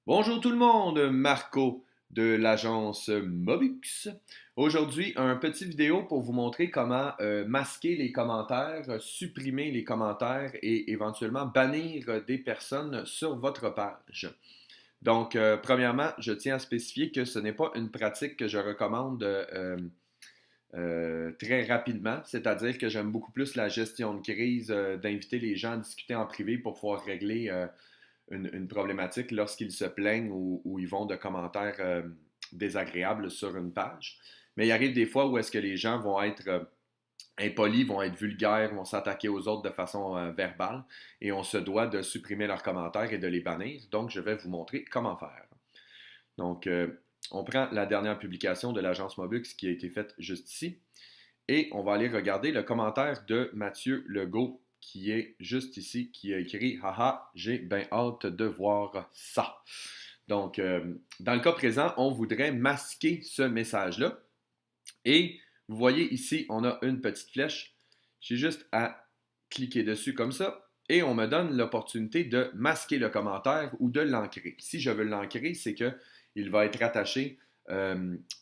Bonjour tout le monde, Marco de l'agence Mobux. Aujourd'hui, un petit vidéo pour vous montrer comment masquer les commentaires, supprimer les commentaires et éventuellement bannir des personnes sur votre page. Donc, premièrement, je tiens à spécifier que ce n'est pas une pratique que je recommande très rapidement, c'est-à-dire que j'aime beaucoup plus la gestion de crise, d'inviter les gens à discuter en privé pour pouvoir régler une problématique lorsqu'ils se plaignent ou ils vont de commentaires désagréables sur une page. Mais il arrive des fois où est-ce que les gens vont être impolis, vont être vulgaires, vont s'attaquer aux autres de façon verbale et on se doit de supprimer leurs commentaires et de les bannir. Donc, je vais vous montrer comment faire. Donc, on prend la dernière publication de l'agence Mobux qui a été faite juste ici et on va aller regarder le commentaire de Mathieu Legault qui est juste ici, qui a écrit Haha, j'ai bien hâte de voir ça. Donc, dans le cas présent, on voudrait masquer ce message-là. Et vous voyez ici, on a une petite flèche. J'ai juste à cliquer dessus comme ça. Et on me donne l'opportunité de masquer le commentaire ou de l'ancrer. Si je veux l'ancrer, c'est qu'il va être attaché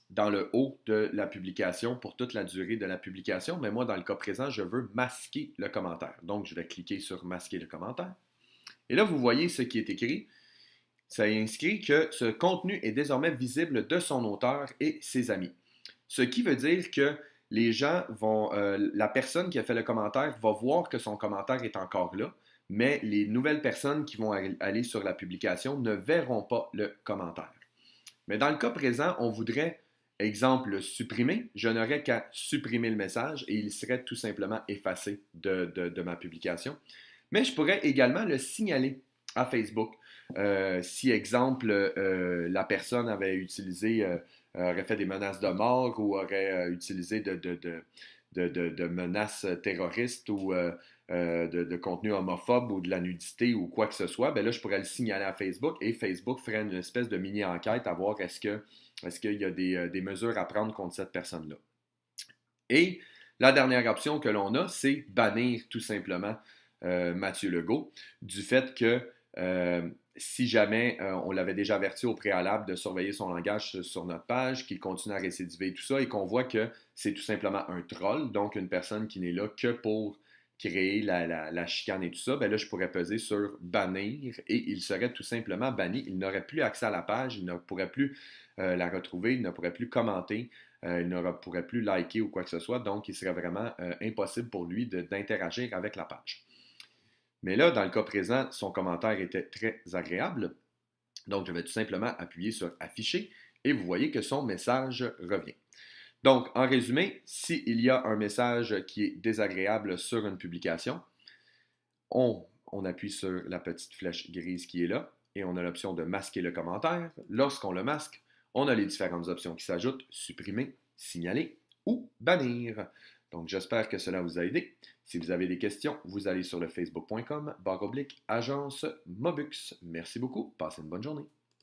dans le haut de la publication pour toute la durée de la publication. Mais moi, dans le cas présent, je veux masquer le commentaire. Donc, je vais cliquer sur masquer le commentaire. Et là, vous voyez ce qui est écrit. Ça est inscrit que ce contenu est désormais visible de son auteur et ses amis. Ce qui veut dire que les gens vont, la personne qui a fait le commentaire va voir que son commentaire est encore là, mais les nouvelles personnes qui vont aller sur la publication ne verront pas le commentaire. Mais dans le cas présent, on voudrait, exemple, le supprimer. Je n'aurais qu'à supprimer le message et il serait tout simplement effacé de ma publication. Mais je pourrais également le signaler à Facebook. Si, exemple, la personne avait utilisé, aurait fait des menaces de mort ou aurait utilisé de menaces terroristes ou de contenu homophobe ou de la nudité ou quoi que ce soit, ben là, je pourrais le signaler à Facebook et Facebook ferait une espèce de mini-enquête à voir est-ce qu'il y a des mesures à prendre contre cette personne-là. Et la dernière option que l'on a, c'est bannir tout simplement Mathieu Legault du fait que si jamais on l'avait déjà averti au préalable de surveiller son langage sur notre page, qu'il continue à récidiver et tout ça, et qu'on voit que c'est tout simplement un troll, donc une personne qui n'est là que pour créer la chicane et tout ça, ben là, je pourrais peser sur bannir et il serait tout simplement banni. Il n'aurait plus accès à la page, il ne pourrait plus la retrouver, il ne pourrait plus commenter, il ne pourrait plus liker ou quoi que ce soit, donc il serait vraiment impossible pour lui d'interagir avec la page. Mais là, dans le cas présent, son commentaire était très agréable. Donc, je vais tout simplement appuyer sur Afficher et vous voyez que son message revient. Donc, en résumé, s'il y a un message qui est désagréable sur une publication, on appuie sur la petite flèche grise qui est là et on a l'option de masquer le commentaire. Lorsqu'on le masque, on a les différentes options qui s'ajoutent, supprimer, signaler ou bannir. Donc, j'espère que cela vous a aidé. Si vous avez des questions, vous allez sur le facebook.com/agence Mobux. Merci beaucoup. Passez une bonne journée.